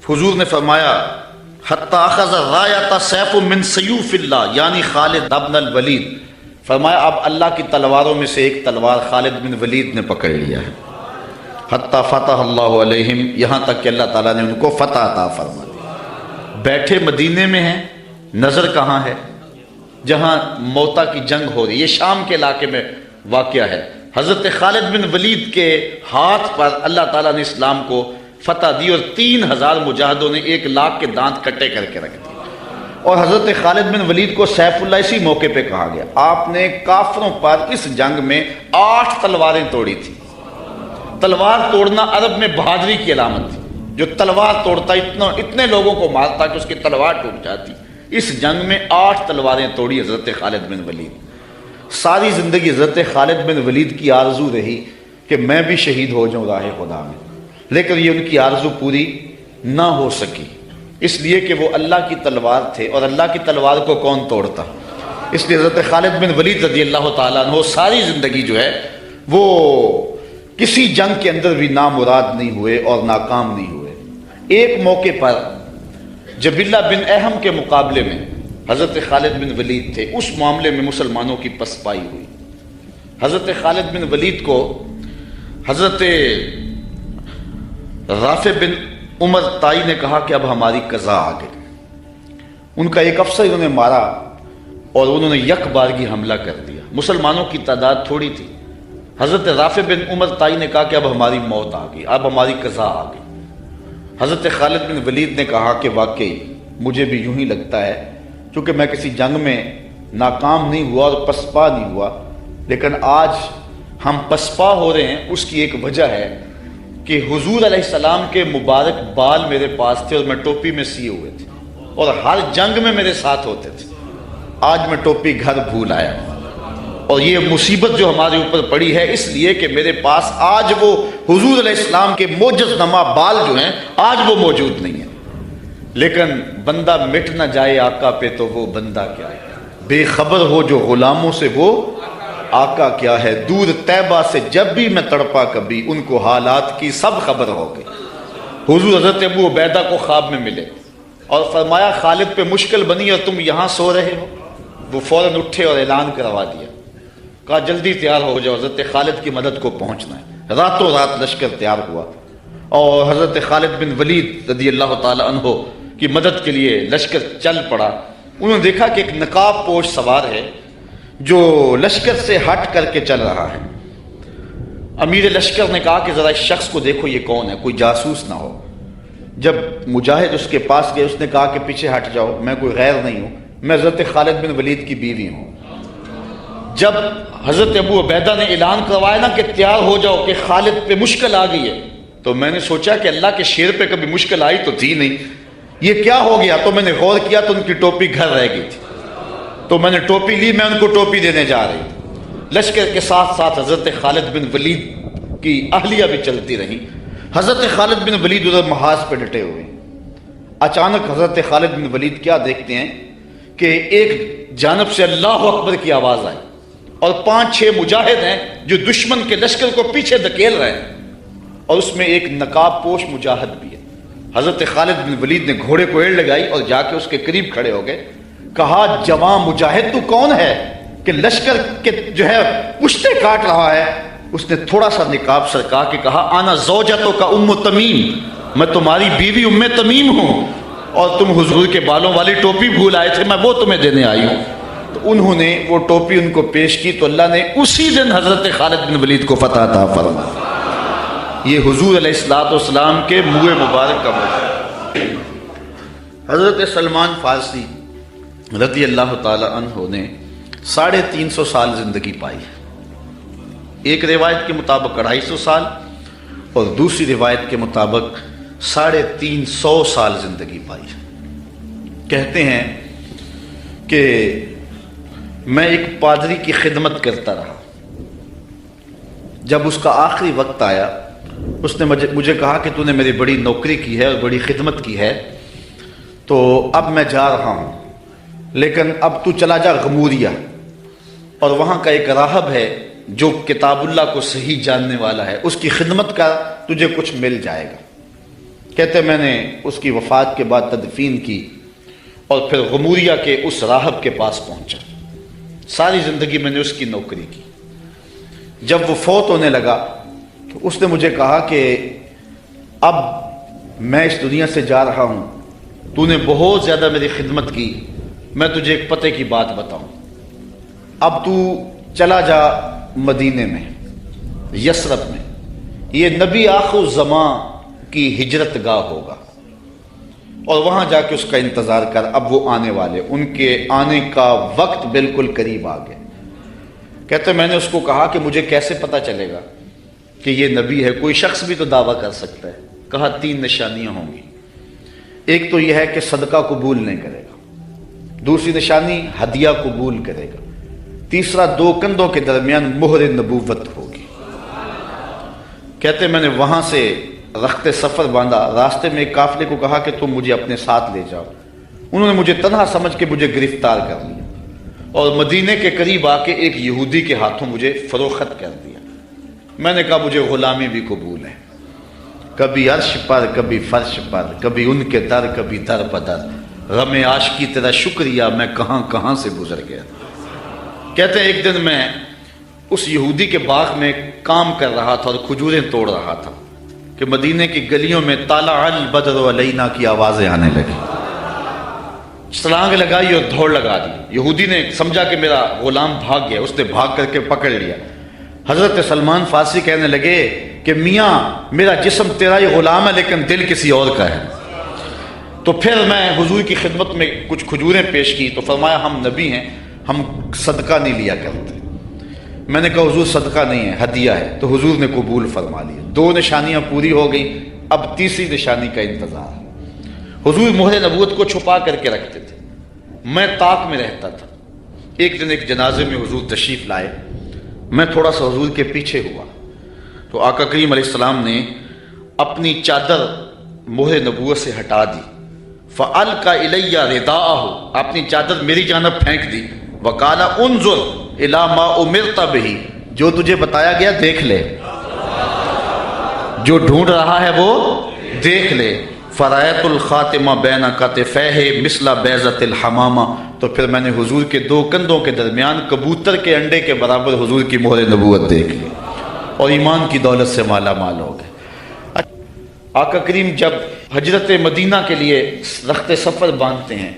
حضور نے فرمایا حَتَّى أَخَذَ الرَّایَةَ سَيْفٌ مِّن سَيُوفِ اللَّهِ، یعنی خالد ابن الولید، فرمایا اب اللہ کی تلواروں میں سے ایک تلوار خالد بن ولید نے پکڑ لیا ہے۔ حَتَّى فَتَحَ اللَّهُ عَلَيْهِمْ، یہاں تک کہ اللہ تعالیٰ نے ان کو فتح عطا فرما دی۔ بیٹھے مدینے میں ہیں، نظر کہاں ہے؟ جہاں موتا کی جنگ ہو رہی ہے، یہ شام کے علاقے میں واقعہ ہے۔ حضرت خالد بن ولید کے ہاتھ پر اللہ تعالیٰ نے اسلام کو فتح دی اور 3000 مجاہدوں نے 1 لاکھ کے دانت کٹے کر کے رکھ دیے۔ اور حضرت خالد بن ولید کو سیف اللہ اسی موقع پہ کہا گیا. آپ نے کافروں پر اس جنگ میں 8 تلواریں توڑی تھی. تلوار توڑنا عرب میں بہادری کی علامت تھی. جو تلوار توڑتا اتنے لوگوں کو مارتا کہ اس کی تلوار ٹوٹ جاتی. اس جنگ میں 8 تلواریں توڑی حضرت خالد بن ولید. ساری زندگی حضرت خالد بن ولید کی آرزو رہی کہ میں بھی شہید ہو جاؤں راہ خدا میں، لیکن یہ ان کی آرزو پوری نہ ہو سکی، اس لیے کہ وہ اللہ کی تلوار تھے، اور اللہ کی تلوار کو کون توڑتا. اس لیے حضرت خالد بن ولید رضی اللہ تعالیٰ عنہ ساری زندگی جو ہے وہ کسی جنگ کے اندر بھی نامراد نہیں ہوئے اور ناکام نہیں ہوئے. ایک موقع پر جبلہ بن احم کے مقابلے میں حضرت خالد بن ولید تھے. اس معاملے میں مسلمانوں کی پسپائی ہوئی. حضرت خالد بن ولید کو حضرت رافع بن عمر طائی نے کہا کہ اب ہماری قضا آ گئی. ان کا ایک افسر انہوں نے مارا اور انہوں نے یک بارگی حملہ کر دیا. مسلمانوں کی تعداد تھوڑی تھی. حضرت رافع بن عمر طائی نے کہا کہ اب ہماری موت آ گئی، اب ہماری قضا آ گئی. حضرت خالد بن ولید نے کہا کہ واقعی مجھے بھی یوں ہی لگتا ہے، چونکہ میں کسی جنگ میں ناکام نہیں ہوا اور پسپا نہیں ہوا، لیکن آج ہم پسپا ہو رہے ہیں. اس کی ایک وجہ ہے کہ حضور علیہ السلام کے مبارک بال میرے پاس تھے اور میں ٹوپی میں سیے ہوئے تھے اور ہر جنگ میں میرے ساتھ ہوتے تھے. آج میں ٹوپی گھر بھول آیا اور یہ مصیبت جو ہمارے اوپر پڑی ہے اس لیے کہ میرے پاس آج وہ حضور علیہ السلام کے معجز نما بال جو ہیں آج وہ موجود نہیں ہیں. لیکن بندہ مٹ نہ جائے آقا پہ تو وہ بندہ کیا ہے، بے خبر ہو جو غلاموں سے وہ آقا کیا ہے. دور طیبہ سے جب بھی میں تڑپا کبھی، ان کو حالات کی سب خبر ہو گئی. حضور حضرت ابو عبیدہ کو خواب میں ملے اور فرمایا خالد پہ مشکل بنی اور تم یہاں سو رہے ہو. وہ فوراً اٹھے اور اعلان کروا دیا، کہا جلدی تیار ہو جاؤ، حضرت خالد کی مدد کو پہنچنا ہے. راتوں رات لشکر تیار ہوا اور حضرت خالد بن ولید رضی اللہ تعالی عنہ کی مدد کے لیے لشکر چل پڑا. انہوں نے دیکھا کہ ایک نقاب پوش سوار ہے جو لشکر سے ہٹ کر کے چل رہا ہے. امیر لشکر نے کہا کہ ذرا اس شخص کو دیکھو یہ کون ہے، کوئی جاسوس نہ ہو. جب مجاہد اس کے پاس گئے اس نے کہا کہ پیچھے ہٹ جاؤ، میں کوئی غیر نہیں ہوں، میں حضرت خالد بن ولید کی بیوی ہوں. جب حضرت ابو عبیدہ نے اعلان کروایا نا کہ تیار ہو جاؤ کہ خالد پہ مشکل آ گئی ہے، تو میں نے سوچا کہ اللہ کے شیر پہ کبھی مشکل آئی تو تھی نہیں، یہ کیا ہو گیا. تو میں نے غور کیا تو ان کی ٹوپی گھر رہ گئی تھی. تو میں نے ٹوپی لی، میں ان کو ٹوپی دینے جا رہی. لشکر کے ساتھ ساتھ حضرت خالد بن ولید کی اہلیہ بھی چلتی رہی. حضرت خالد بن ولید ادھر محاذ پہ ڈٹے ہوئے. اچانک حضرت خالد بن ولید کیا دیکھتے ہیں کہ ایک جانب سے اللہ اکبر کی آواز آئی اور 5-6 مجاہد ہیں جو دشمن کے لشکر کو پیچھے دھکیل رہے ہیں، اور اس میں ایک نقاب پوش مجاہد بھی ہے. حضرت خالد بن ولید نے گھوڑے کو ایڑ لگائی اور جا کے اس کے قریب کھڑے ہو گئے. کہا جوان مجاہد تو کون ہے کہ لشکر کے جو ہے پشتے کاٹ رہا ہے. اس نے تھوڑا سا نقاب سرکا کے کہا آنا زوجتو کا ام تمیم، میں تمہاری بیوی ام تمیم ہوں اور تم حضور کے بالوں والی ٹوپی بھول آئے تھے، میں وہ تمہیں دینے آئی ہوں. تو انہوں نے وہ ٹوپی ان کو پیش کی تو اللہ نے اسی دن حضرت خالد بن ولید کو فتح عطا فرمایا. یہ حضور علیہ الصلوۃ والسلام کے منہ مبارک کا موقع. حضرت سلمان فارسی رضی اللہ تعالی عنہ نے 350 سال زندگی پائی. ایک روایت کے مطابق 250 سال اور دوسری روایت کے مطابق 350 سال زندگی پائی. کہتے ہیں کہ میں ایک پادری کی خدمت کرتا رہا. جب اس کا آخری وقت آیا اس نے مجھے کہا کہ تو نے میری بڑی نوکری کی ہے اور بڑی خدمت کی ہے، تو اب میں جا رہا ہوں، لیکن اب تو چلا جا غموریہ، اور وہاں کا ایک راہب ہے جو کتاب اللہ کو صحیح جاننے والا ہے، اس کی خدمت کا تجھے کچھ مل جائے گا. کہتے میں نے اس کی وفات کے بعد تدفین کی اور پھر غموریہ کے اس راہب کے پاس پہنچا. ساری زندگی میں نے اس کی نوکری کی. جب وہ فوت ہونے لگا تو اس نے مجھے کہا کہ اب میں اس دنیا سے جا رہا ہوں، تو نے بہت زیادہ میری خدمت کی، میں تجھے ایک پتے کی بات بتاؤں. اب تو چلا جا مدینے میں، یثرب میں، یہ نبی آخر الزمان کی ہجرت گاہ ہوگا، اور وہاں جا کے اس کا انتظار کر، اب وہ آنے والے، ان کے آنے کا وقت بالکل قریب آ گیا۔ کہتے میں نے اس کو کہا کہ مجھے کیسے پتہ چلے گا کہ یہ نبی ہے؟ کوئی شخص بھی تو دعویٰ کر سکتا ہے۔ کہا 3 نشانیاں ہوں گی۔ ایک تو یہ ہے کہ صدقہ قبول نہیں کرے گا، دوسری نشانی ہدیہ قبول کرے گا، تیسرا 2 کندھوں کے درمیان مہر نبوت ہوگی۔ کہتے میں نے وہاں سے رخت سفر باندھا، راستے میں ایک قافلے کو کہا کہ تم مجھے اپنے ساتھ لے جاؤ۔ انہوں نے مجھے تنہا سمجھ کے مجھے گرفتار کر لیا اور مدینے کے قریب آ کے ایک یہودی کے ہاتھوں مجھے فروخت کر دیا۔ میں نے کہا مجھے غلامی بھی قبول ہے، کبھی عرش پر کبھی فرش پر، کبھی ان کے در کبھی در بدر، غم عاشقی تیرا شکریہ میں کہاں کہاں سے گزر گیا۔ کہتے ہیں ایک دن میں اس یہودی کے باغ میں کام کر رہا تھا اور کھجوریں توڑ رہا تھا کہ مدینے کی گلیوں میں طالع البدر علینا کی آوازیں آنے لگی۔ چھلانگ لگائی اور دوڑ لگا دی۔ یہودی نے سمجھا کہ میرا غلام بھاگ گیا، اس نے بھاگ کر کے پکڑ لیا۔ حضرت سلمان فارسی کہنے لگے کہ میاں میرا جسم تیرا ہی غلام ہے لیکن دل کسی اور کا ہے۔ تو پھر میں حضور کی خدمت میں کچھ کھجوریں پیش کی تو فرمایا ہم نبی ہیں، ہم صدقہ نہیں لیا کرتے۔ میں نے کہا حضور صدقہ نہیں ہے، ہدیہ ہے، تو حضور نے قبول فرما لیا۔ 2 نشانیاں پوری ہو گئیں، اب تیسری نشانی کا انتظار۔ حضور مہر نبوت کو چھپا کر کے رکھتے تھے، میں طاق میں رہتا تھا۔ ایک دن ایک جنازے میں حضور تشریف لائے، میں تھوڑا سا حضور کے پیچھے ہوا تو آقا کریم علیہ السلام نے اپنی چادر مہر نبوت سے ہٹا دی۔ فَأَلْقَ إِلَيَّ رِدَاءَهُ، اپنی چادر میری جانب پھینک دی۔ وَقَالَ انظر إِلَى مَا أُمِرْتَ بِهِ، جو تجھے بتایا گیا دیکھ لے، جو ڈھونڈ رہا ہے وہ دیکھ لے۔ فَرَأَيْتُ الْخَاتِمَ بَيْنَ كَتِفَيْهِ مِثْلَ بَيْضَةِ الْحَمَامَةِ، تو پھر میں نے حضور کے 2 کندھوں کے درمیان کبوتر کے انڈے کے برابر حضور کی مہر نبوت دیکھ لی اور ایمان کی دولت سے مالا مال ہو گئے۔ آقا کریم جب ہجرت مدینہ کے لیے رخت سفر باندھتے ہیں،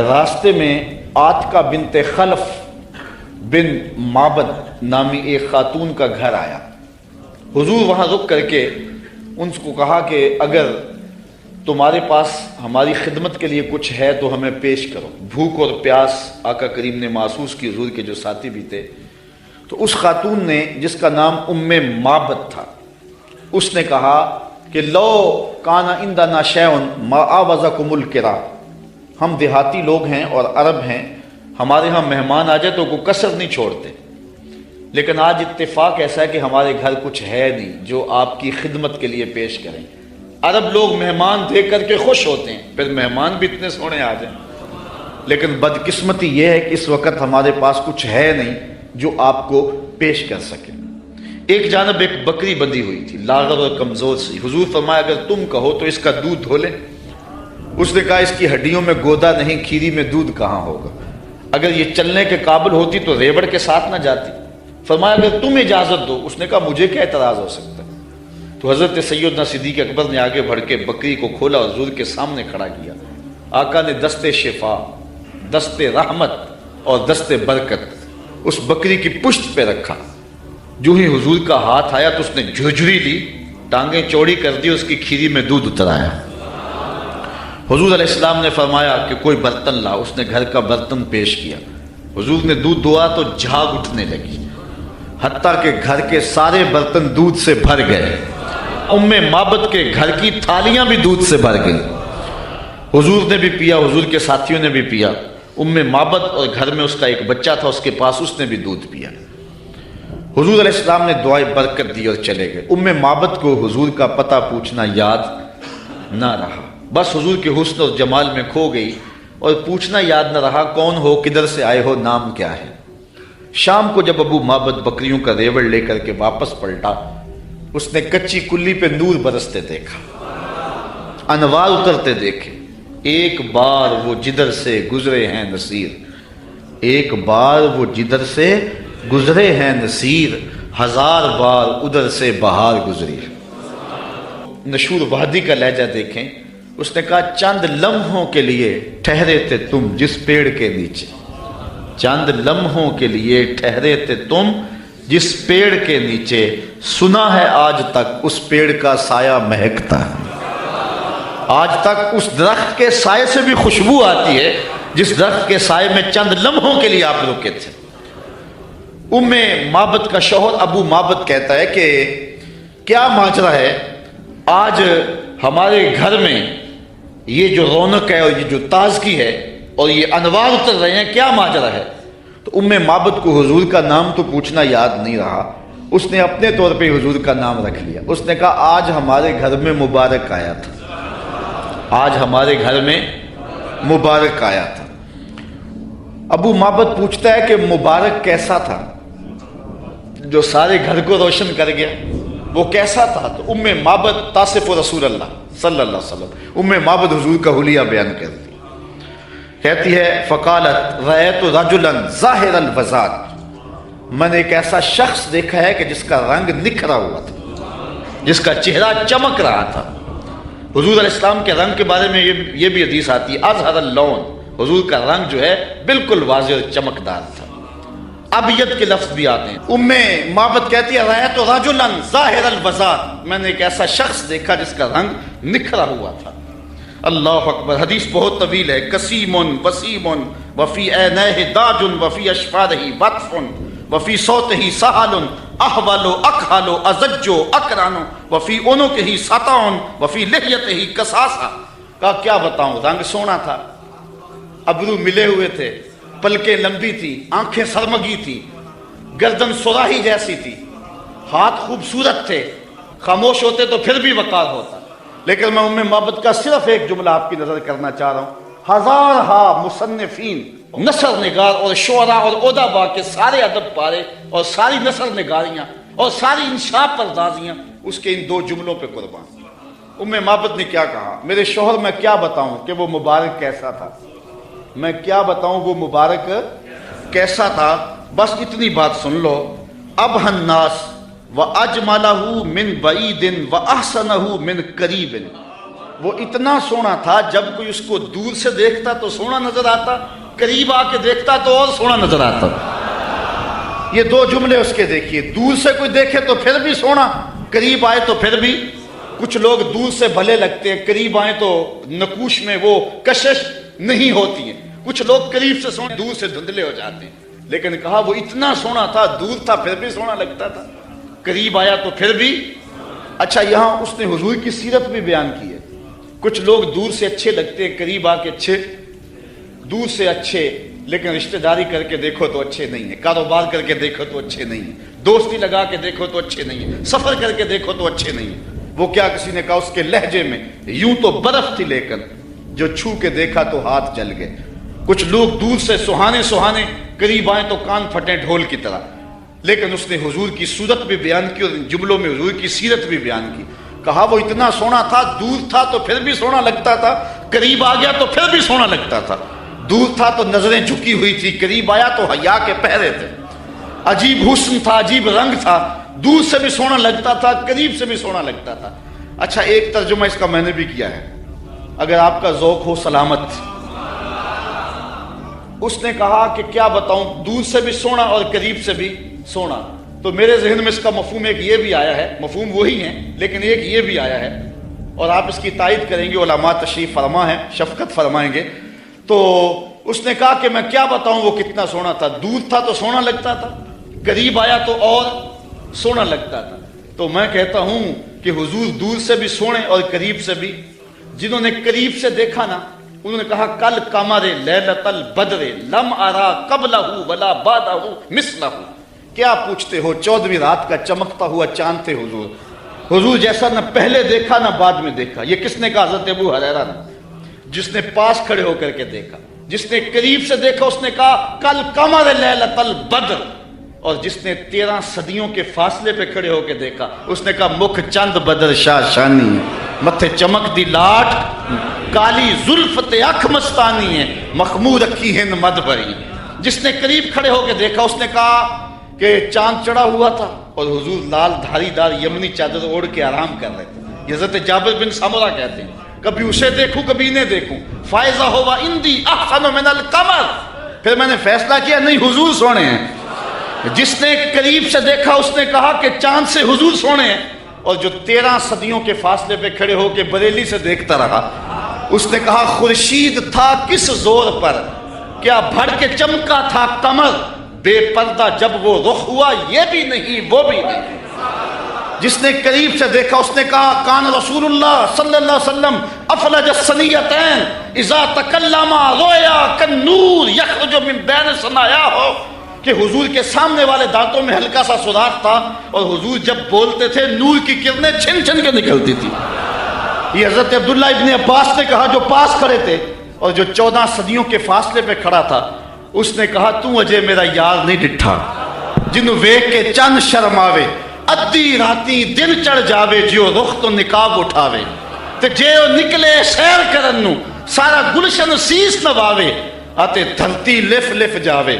راستے میں عاتقہ بنت خلف بن معبد نامی ایک خاتون کا گھر آیا۔ حضور وہاں رک کر کے ان کو کہا کہ اگر تمہارے پاس ہماری خدمت کے لیے کچھ ہے تو ہمیں پیش کرو۔ بھوک اور پیاس آقا کریم نے محسوس کی، حضور کے جو ساتھی بھی تھے۔ تو اس خاتون نے جس کا نام معبد تھا، اس نے کہا کہ لو کان عندنا شیء ما آوزکم الکرا، ہم دیہاتی لوگ ہیں اور عرب ہیں، ہمارے ہاں مہمان آ جائے تو کوئی کسر نہیں چھوڑتے، لیکن آج اتفاق ایسا ہے کہ ہمارے گھر کچھ ہے نہیں جو آپ کی خدمت کے لیے پیش کریں۔ عرب لوگ مہمان دیکھ کر کے خوش ہوتے ہیں، پھر مہمان بھی اتنے سونے آ جائیں، لیکن بدقسمتی یہ ہے کہ اس وقت ہمارے پاس کچھ ہے نہیں جو آپ کو پیش کر سکے۔ ایک جانب ایک بکری بندھی ہوئی تھی، لاغر اور کمزور سی۔ حضور فرمایا اگر تم کہو تو اس کا دودھ دھو لیں۔ اس نے کہا اس کی ہڈیوں میں گودا نہیں، کھیری میں دودھ کہاں ہوگا، اگر یہ چلنے کے قابل ہوتی تو ریوڑ کے ساتھ نہ جاتی۔ فرمایا اگر تم اجازت دو۔ اس نے کہا مجھے کیا اعتراض ہو سکتا ہے۔ تو حضرت سیدنا صدیق اکبر نے آگے بڑھ کے بکری کو کھولا اور حضور کے سامنے کھڑا کیا۔ آقا نے دست شفا، دست رحمت اور دست برکت اس بکری کی پشت پہ رکھا۔ جو ہی حضور کا ہاتھ آیا تو اس نے جھرجھری لی، ٹانگیں چوڑی کر دی، اس کی کھیری میں دودھ اترایا۔ حضور علیہ السلام نے فرمایا کہ کوئی برتن لا، اس نے گھر کا برتن پیش کیا۔ حضور نے دودھ دعا تو جھاگ اٹھنے لگی، حتیٰ کہ گھر کے سارے برتن دودھ سے بھر گئے۔ معبد کے گھر کی تھالیاں بھی دودھ سے بھر گئی۔ حضور نے بھی پیا، حضور کے ساتھیوں نے بھی پیا۔ معبد اور گھر میں اس کا ایک بچہ تھا، اس کے پاس، اس نے بھی دودھ پیا۔ حضور علیہ السلام نے دعائے برکت دی اور چلے گئے۔ معبد کو حضور کا پتہ پوچھنا یاد نہ رہا، بس حضور کے حسن اور جمال میں کھو گئی اور پوچھنا یاد نہ رہا کون ہو، کدھر سے آئے ہو، نام کیا ہے۔ شام کو جب معبد بکریوں کا ریوڑ لے کر کے واپس پلٹا، اس نے کچی کلی پہ نور برستے دیکھا، انوار اترتے دیکھے۔ ایک بار وہ جدھر سے گزرے ہیں نصیر، ایک بار وہ جدھر سے گزرے ہیں نصیر، 1000 بار ادھر سے بہار گزری۔ نشور وادی کا لہجہ دیکھیں، اس نے کہا چند لمحوں کے لیے ٹھہرے تھے تم جس پیڑ کے نیچے، چند لمحوں کے لیے ٹھہرے تھے تم جس پیڑ کے نیچے، سنا ہے آج تک اس پیڑ کا سایہ مہکتا ہے، آج تک اس درخت کے سائے سے بھی خوشبو آتی ہے جس درخت کے سائے میں چند لمحوں کے لیے آپ رکے تھے۔ ام معبد کا شوہر ابو معبد کہتا ہے کہ کیا ماجرا ہے، آج ہمارے گھر میں یہ جو رونق ہے اور یہ جو تازگی ہے اور یہ انوار اتر رہے ہیں، کیا ماجرا ہے؟ تو ام معبد کو حضور کا نام تو پوچھنا یاد نہیں رہا، اس نے اپنے طور پہ حضور کا نام رکھ لیا۔ اس نے کہا آج ہمارے گھر میں مبارک آیا تھا، آج ہمارے گھر میں مبارک آیا تھا۔ ابو معبد پوچھتا ہے کہ مبارک کیسا تھا جو سارے گھر کو روشن کر گیا، وہ کیسا تھا؟ تو ام معبد تاصف رسول اللہ صلی اللہ علیہ وسلم، ام معبد حضور کا حلیہ بیان کرتی کہتی ہے فقالت رأیت رجلا ظاہر الوضاحت، میں نے ایک ایسا شخص دیکھا ہے کہ جس کا رنگ نکھرا ہوا تھا، جس کا چہرہ چمک رہا تھا۔ حضور علیہ السلام کے رنگ کے بارے میں یہ بھی حدیث آتی ہے اظہر اللون، حضور کا رنگ جو ہے بالکل واضح اور چمکدار تھا۔ ابیض کے لفظ بھی آتے ہیں۔ ام معبد کہتی ہے رأیت رجلا ظاہر الوضاحت، میں نے ایک ایسا شخص دیکھا جس کا رنگ نکھرا ہوا تھا۔ اللہ اکبر، حدیث بہت طویل ہے۔ کسیم وسیم وفی عینیہ داج وفی اشفارہ وطف وفی صوتہ سہل احول اکحل ازج اکران وفی عنقہ سطع وفی لحیتہ کساسہ۔ کہا کیا بتاؤں، رنگ سونا تھا، ابرو ملے ہوئے تھے، پلکیں لمبی تھی، آنکھیں سرمگی تھی، گردن سراہی جیسی تھی، ہاتھ خوبصورت تھے، خاموش ہوتے تو پھر بھی وقار ہوتا۔ لیکن میں ام معبد کا صرف ایک جملہ آپ کی نظر کرنا چاہ رہا ہوں۔ ہزارہا مصنفین، نثر نگار اور شعراء اور ادباء کے سارے ادب پارے اور ساری نثر نگاریاں اور ساری انشاء پردازیاں اس کے ان دو جملوں پہ قربان۔ ام معبد نے کیا کہا، میرے شوہر میں کیا بتاؤں کہ وہ مبارک کیسا تھا، میں کیا بتاؤں وہ مبارک کیسا تھا، بس اتنی بات سن لو۔ ابہى الناس وَأَجْمَلَهُ مِنْ بَعِيدٍ وَأَحْسَنَهُ مِنْ قَرِيبٍ، وہ اتنا سونا تھا جب کوئی اس کو دور سے دیکھتا تو سونا نظر آتا، قریب آ کے دیکھتا تو اور سونا نظر آتا۔ یہ دو جملے اس کے دیکھیے، دور سے کوئی دیکھے تو پھر بھی سونا، قریب آئے تو پھر بھی۔ کچھ لوگ دور سے بھلے لگتے ہیں، قریب آئے تو نقوش میں وہ کشش نہیں ہوتی ہے۔ کچھ لوگ قریب سے سونے، دور سے دھندلے ہو جاتے ہیں۔ لیکن کہا وہ اتنا سونا تھا، دور تھا پھر بھی سونا لگتا تھا، قریب آیا تو پھر بھی۔ اچھا یہاں اس نے حضور کی سیرت بھی بیان کی ہے۔ کچھ لوگ دور سے اچھے لگتے ہیں، قریب آ کے اچھے، دور سے اچھے لیکن رشتہ داری کر کے دیکھو تو اچھے نہیں ہیں، کاروبار کر کے دیکھو تو اچھے نہیں ہیں، دوستی لگا کے دیکھو تو اچھے نہیں ہیں، سفر کر کے دیکھو تو اچھے نہیں ہیں۔ وہ کیا، کسی نے کہا اس کے لہجے میں یوں تو برف تھی لیکن جو چھو کے دیکھا تو ہاتھ جل گئے۔ کچھ لوگ دور سے سہانے سہانے، قریب آئیں تو کان پھٹے ڈھول کی طرح۔ لیکن اس نے حضور کی صورت بھی بیان کی اور ان جملوں میں حضور کی سیرت بھی بیان کی۔ کہا وہ اتنا سونا تھا، دور تھا تو پھر بھی سونا لگتا تھا، قریب آ گیا تو پھر بھی سونا لگتا تھا۔ دور تھا تو نظریں جھکی ہوئی تھی، قریب آیا تو حیا کے پہرے تھے۔ عجیب حسن تھا، عجیب رنگ تھا، دور سے بھی سونا لگتا تھا، قریب سے بھی سونا لگتا تھا۔ اچھا ایک ترجمہ اس کا میں نے بھی کیا ہے، اگر آپ کا ذوق ہو سلامت۔ اس نے کہا کہ کیا بتاؤں، دور سے بھی سونا اور قریب سے بھی سونا۔ تو میرے ذہن میں اس کا مفہوم ایک یہ بھی آیا ہے، مفہوم وہی ہے لیکن ایک یہ بھی آیا ہے، اور آپ اس کی تائید کریں گے، علماء تشریف فرما ہے، شفقت فرمائیں گے۔ تو اس نے کہا کہ میں کیا بتاؤں وہ کتنا سونا تھا، دور تھا تو سونا لگتا تھا، قریب آیا تو اور سونا لگتا تھا۔ تو میں کہتا ہوں کہ حضور دور سے بھی سونے اور قریب سے بھی۔ جنہوں نے قریب سے دیکھا نا، انہوں نے کہا کل قمر لیلۃ البدر لم ارا قبلہ ولا بعدہ مثلہ۔ کیا پوچھتے ہو، 14ویں رات کا چمکتا ہوا چاند تھے حضور، حضور جیسا نہ پہلے دیکھا نہ بعد میں دیکھا۔ یہ کس نے کہا؟ حضرت ابو ہریرہ نے، جس نے پاس کھڑے ہو کر کے دیکھا۔ جس نے قریب سے دیکھا اس نے کہا کل قمر لیلۃ البدر، اور جس نے 13 صدیوں کے فاصلے پہ کھڑے ہو کے دیکھا اس نے کہا مکھ چند بدر شاہ شانی ہے، متھے چمک دی لاٹ کالی زلف تے اکھ مستانی ہے، مخمور رکھی ہند مد بھری۔ جس نے قریب کھڑے ہو کے دیکھا اس نے کہا کہ چاند چڑھا ہوا تھا اور حضور لال دھاری دار یمنی چادر اوڑھ کے آرام کر رہے تھے۔ حضرت جابر بن سمرہ کہتے ہیں کبھی اسے دیکھوں کبھی انہیں دیکھوں، فائزہ ہوا اندی احسن من القمر، پھر میں نے فیصلہ کیا نہیں حضور سونے ہیں۔ جس نے قریب سے دیکھا اس نے کہا کہ چاند سے حضور سونے ہیں، اور جو 13 صدیوں کے فاصلے پہ کھڑے ہو کے بریلی سے دیکھتا رہا، اس نے کہا خورشید تھا کس زور پر، کیا بھڑ کے چمکا تھا قمر، بے پردہ جب وہ رخ ہوا یہ بھی نہیں وہ بھی نہیں۔ جس نے قریب سے دیکھا اس نے کہا کان رسول اللہ صلی اللہ علیہ وسلم افلج الثنیتین اذا تکلم رویا کالنور یخرج من بین ثنایاہ، کہ حضور کے سامنے والے دانتوں میں ہلکا سا سوراخ تھا اور حضور جب بولتے تھے نور کی کرنیں چھن چھن کے نکلتی تھی۔ یہ حضرت عبداللہ ابن عباس نے کہا جو پاس کھڑے تھے اور جو 14 صدیوں کے فاصلے پہ کھڑا تھا، اس نے کہا تو اجے میرا یار نہیں ڈٹھا، جنوں ویکھ کے چند شرم آوے، ادھی راتی دن چڑھ جاوے، جیو رخ تو نقاب اٹھاوے، تے جیو نکلے سیر کرن نو سارا گلشن سیس نواوے، آتے دھرتی لف لف جاوے،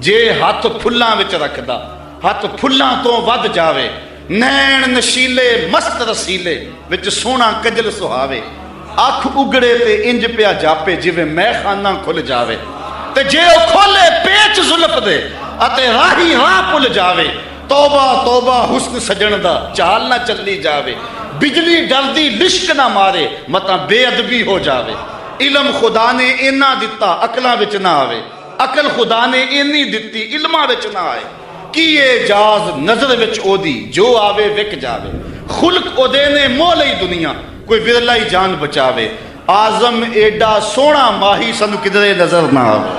جے ہاتھ پھلاں وچ رکھدا ہاتھ پھلاں تو ود جاوے، نین نشیلے مست رسیلے وچ سونا کجل سہاوے، اکھ اگڑے تے انج پیا جاپے جویں میں خانہ کھل جاوے، تے جے او کھولے پیچ زلف دے اتے راہی راہ پل جاوے، توبہ توبہ حسن سجن دا چال نہ چلی جاوے، بجلی ڈردی لشک نہ مارے متا بے ادبی ہو جاوے، علم خدا نے اینا دتا عقلاں وچ نہ آوے، عقل خدا نے اینی دتی علماں وچ نہ آئے، کیے جاز نظر وچ او دی جو آوے وک جاوے، خلق او دے نے مول ہی دنیا کوئی ورلا ہی جان بچاوے، آزم ایڈا سونا ماہی سنو کدھرے نظر نہ آوے۔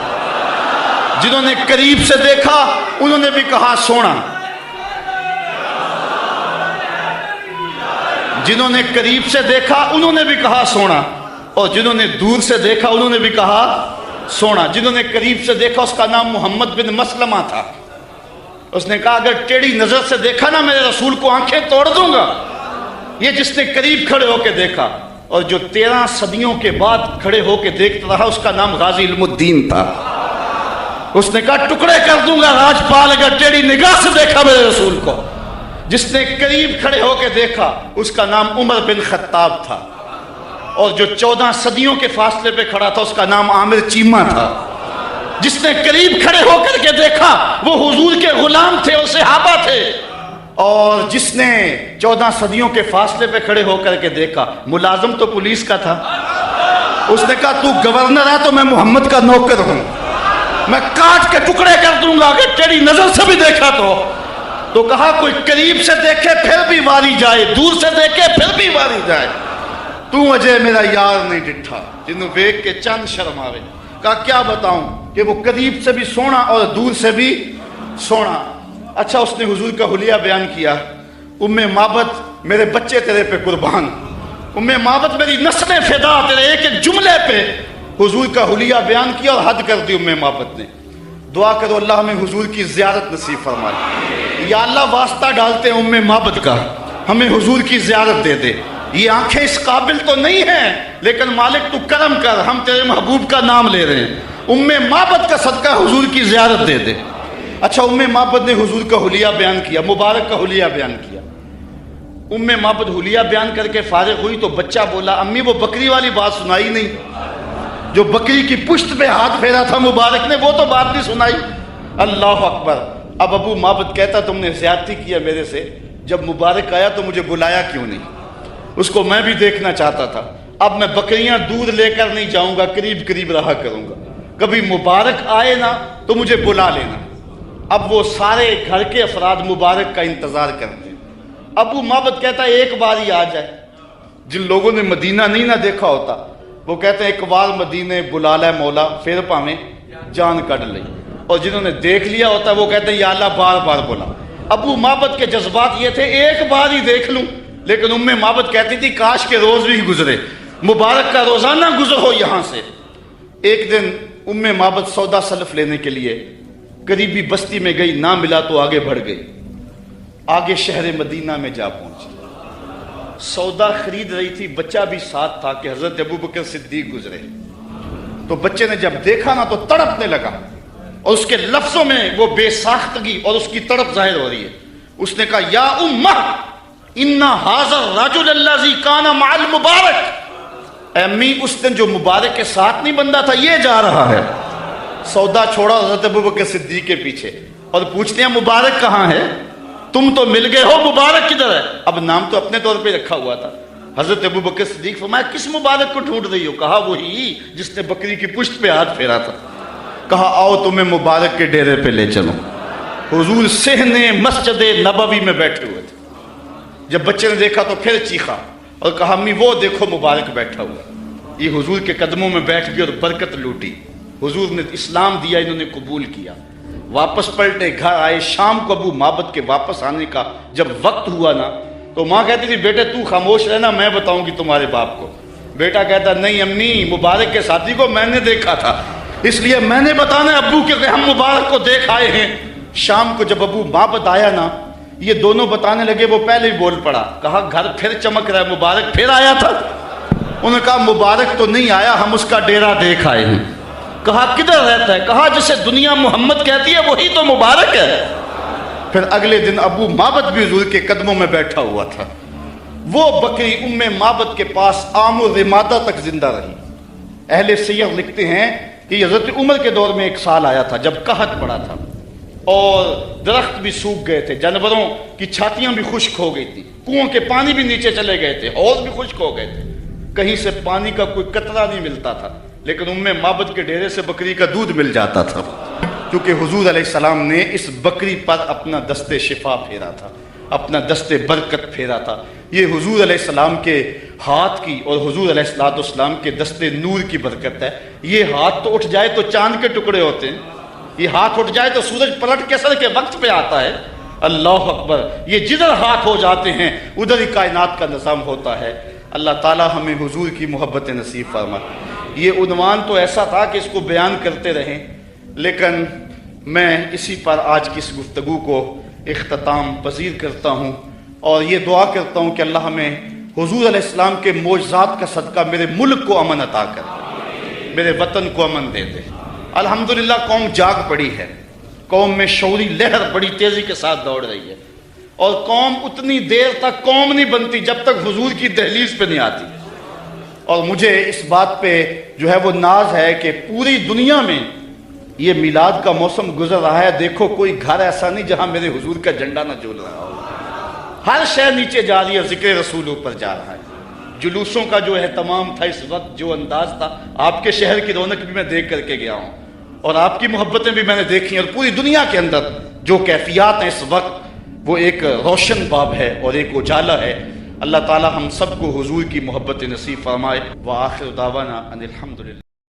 جنہوں نے قریب سے دیکھا انہوں نے بھی کہا سونا، جنہوں نے قریب سے دیکھا انہوں نے بھی کہا سونا، اور جنہوں نے دور سے دیکھا انہوں نے بھی کہا سونا۔ جنہوں نے قریب سے دیکھا اس کا نام محمد بن مسلمہ تھا، اس نے کہا اگر ٹیڑھی نظر سے دیکھا نا میرے رسول کو آنکھیں توڑ دوں گا۔ یہ جس نے قریب کھڑے ہو کے دیکھا، اور جو 13 صدیوں کے بعد کھڑے ہو کے دیکھتا رہا اس کا نام غازی علم الدین تھا، اس نے کہا ٹکڑے کر دوں گا راجپال اگر ٹیڑھی نگاہ سے دیکھا میرے رسول کو۔ جس نے قریب کھڑے ہو کے دیکھا اس کا نام عمر بن خطاب تھا، اور جو 14 صدیوں کے فاصلے پہ کھڑا تھا اس کا نام عامر چیمہ تھا۔ جس نے قریب کھڑے ہو کر کے دیکھا وہ حضور کے غلام تھے اور صحابہ تھے، اور جس نے 14 صدیوں کے فاصلے پہ کھڑے ہو کر کے دیکھا ملازم تو پولیس کا تھا، اس نے کہا تو گورنر ہے تو میں محمد کا نوکر ہوں، میں کاٹ کے ٹکڑے کر دوں گا اگر تیری نظر سے بھی دیکھا تو کہا کوئی قریب سے دیکھے پھر بھی واری جائے، دور سے دیکھے پھر بھی واری جائے، تو اجے میرا یار نہیں ڈٹھا، جنہوں ویکھ کے چند شرم آوے۔ کہا کیا بتاؤں کہ وہ قریب سے بھی سونا اور دور سے بھی سونا۔ اچھا اس نے حضور کا حلیہ بیان کیا، ام مابت میرے بچے تیرے پہ قربان، ام مابت میری نسلیں فدا تیرے ایک ایک جملے پہ حضور کا حلیہ بیان کیا اور حد کر دی ام مابت نے۔ دعا کرو اللہ ہمیں حضور کی زیارت نصیب فرمائے۔ یا اللہ واسطہ ڈالتے ہیں ام مابت کا، ہمیں حضور کی زیارت دے دے۔ یہ آنکھیں اس قابل تو نہیں ہیں لیکن مالک تو کرم کر، ہم تیرے محبوب کا نام لے رہے ہیں، ام مابت کا صدقہ حضور کی زیارت دے دے۔ اچھا ام مابت نے حضور کا حلیہ بیان کیا، مبارک کا حلیہ بیان کیا۔ ام مابت حلیہ بیان کر کے فارغ ہوئی تو بچہ بولا امی وہ بکری والی بات سنائی نہیں، جو بکری کی پشت پہ ہاتھ پھیرا تھا مبارک نے وہ تو بات نہیں سنائی۔ اللہ اکبر۔ اب ابو مابت کہتا تم نے زیادتی کیا میرے سے، جب مبارک آیا تو مجھے بلایا کیوں نہیں، اس کو میں بھی دیکھنا چاہتا تھا۔ اب میں بکریاں دودھ لے کر نہیں جاؤں گا، قریب قریب رہا کروں گا، کبھی مبارک آئے نا تو مجھے بلا لینا۔ اب وہ سارے گھر کے افراد مبارک کا انتظار کرتے ہیں۔ ابو مابت کہتا ہے ایک بار ہی آ جائے، جن لوگوں نے مدینہ نہیں نہ دیکھا ہوتا وہ کہتے ہیں ایک بار مدینے بلا لے مولا پھر پاویں جان کڈ لئی، اور جنہوں نے دیکھ لیا ہوتا وہ کہتے ہیں یا اللہ بار بار بلا۔ ابو مابت کے جذبات یہ تھے ایک بار ہی دیکھ لوں، لیکن ام مابت کہتی تھی کاش کے روز بھی گزرے، مبارک کا روزانہ گزر ہو یہاں سے۔ ایک دن ام مابت سودا سلف لینے کے لیے قریبی بستی میں گئی، نہ ملا تو آگے بڑھ گئی، آگے شہر مدینہ میں جا پہنچی، سودا خرید رہی تھی، بچہ بھی ساتھ تھا کہ حضرت ابوبکر صدیق گزرے، تو بچے نے جب دیکھا نا تو تڑپنے لگا، اور اس کے لفظوں میں وہ بے ساختگی اور اس کی تڑپ ظاہر ہو رہی ہے۔ اس نے کہا یا امہ ان ھذا الرجل الذی کان مع المبارک، اے امی اس دن جو مبارک کے ساتھ نہیں بندہ تھا یہ جا رہا ہے۔ سودا چھوڑا حضرت ابوبکر صدیق کے پیچھے اور پوچھتے ہیں مبارک کہاں ہے؟ تم تو مل گئے ہو، مبارک کدھر ہے؟ اب نام تو اپنے طور پہ رکھا ہوا تھا۔ حضرت ابو بکر صدیق فرمایا کس مبارک کو ڈھونڈ رہی ہو؟ کہا وہی جس نے بکری کی پشت پہ ہاتھ پھیرا تھا۔ کہا آؤ تمہیں مبارک کے ڈیرے پہ لے چلو۔ حضور صحن مسجد نبوی میں بیٹھے ہوئے تھے۔ جب بچے نے دیکھا تو پھر چیخا اور کہا امی وہ دیکھو مبارک بیٹھا ہوا۔ یہ حضور کے قدموں میں بیٹھ گئی اور برکت لوٹی۔ حضور نے اسلام دیا، انہوں نے قبول کیا۔ واپس پلٹے، گھر آئے۔ شام کو ابو معبد کے واپس آنے کا جب وقت ہوا نا تو ماں کہتی تھی بیٹے تو خاموش رہنا، میں بتاؤں گی تمہارے باپ کو۔ بیٹا کہتا نہیں امی، مبارک کے ساتھی کو میں نے دیکھا تھا، اس لیے میں نے بتانا ہے ابو کہ ہم مبارک کو دیکھ آئے ہیں۔ شام کو جب ابو معبد آیا نا، یہ دونوں بتانے لگے، وہ پہلے ہی بول پڑا۔ کہا گھر پھر چمک رہا ہے، مبارک پھر آیا تھا؟ انہوں نے کہا مبارک تو نہیں آیا، ہم اس کا ڈیرا دیکھ آئے ہیں۔ کہا کدھر رہتا ہے؟ کہا جسے دنیا محمد کہتی ہے وہی تو مبارک ہے۔ پھر اگلے دن ابو معبد بھی حضور کے قدموں میں بیٹھا ہوا تھا۔ وہ بکری ام معبد کے پاس عام و رمادہ تک زندہ رہی۔ اہل سیر لکھتے ہیں کہ حضرت عمر کے دور میں ایک سال آیا تھا جب قحط پڑا تھا اور درخت بھی سوکھ گئے تھے، جانوروں کی چھاتیاں بھی خشک ہو گئی تھی، کنویں کے پانی بھی نیچے چلے گئے تھے، حوض بھی خشک ہو گئے تھے، کہیں سے پانی کا کوئی قطرہ نہیں ملتا تھا، لیکن ام معبد کے ڈیرے سے بکری کا دودھ مل جاتا تھا، کیونکہ حضور علیہ السلام نے اس بکری پر اپنا دست شفا پھیرا تھا، اپنا دست برکت پھیرا تھا۔ یہ حضور علیہ السلام کے ہاتھ کی اور حضور علیہ السلام کے دست نور کی برکت ہے۔ یہ ہاتھ تو اٹھ جائے تو چاند کے ٹکڑے ہوتے ہیں، یہ ہاتھ اٹھ جائے تو سورج پلٹ کے سر کے وقت پہ آتا ہے۔ اللہ اکبر، یہ جدھر ہاتھ ہو جاتے ہیں ادھر ہی کائنات کا نظام ہوتا ہے۔ اللہ تعالی ہمیں حضور کی محبت نصیب فرمائے۔ یہ عنوان تو ایسا تھا کہ اس کو بیان کرتے رہیں، لیکن میں اسی پر آج کی اس گفتگو کو اختتام پذیر کرتا ہوں اور یہ دعا کرتا ہوں کہ اللہ ہمیں حضور علیہ السلام کے معجزات کا صدقہ میرے ملک کو امن عطا کرے، میرے وطن کو امن دے دے۔ الحمدللہ قوم جاگ پڑی ہے، قوم میں شعوری لہر بڑی تیزی کے ساتھ دوڑ رہی ہے، اور قوم اتنی دیر تک قوم نہیں بنتی جب تک حضور کی دہلیز پہ نہیں آتی۔ اور مجھے اس بات پہ جو ہے وہ ناز ہے کہ پوری دنیا میں یہ میلاد کا موسم گزر رہا ہے، دیکھو کوئی گھر ایسا نہیں جہاں میرے حضور کا جھنڈا نہ جھول رہا ہو۔ ہر شے نیچے جا رہی ہے، ذکر رسول اوپر جا رہا ہے۔ جلوسوں کا جو اہتمام تھا اس وقت، جو انداز تھا، آپ کے شہر کی رونق بھی میں دیکھ کر کے گیا ہوں اور آپ کی محبتیں بھی میں نے دیکھی ہیں، اور پوری دنیا کے اندر جو کیفیات ہیں اس وقت وہ ایک روشن باب ہے اور ایک اجالا ہے۔ اللہ تعالی ہم سب کو حضور کی محبت نصیب فرمائے۔ وآخر دعوانا ان الحمدللہ۔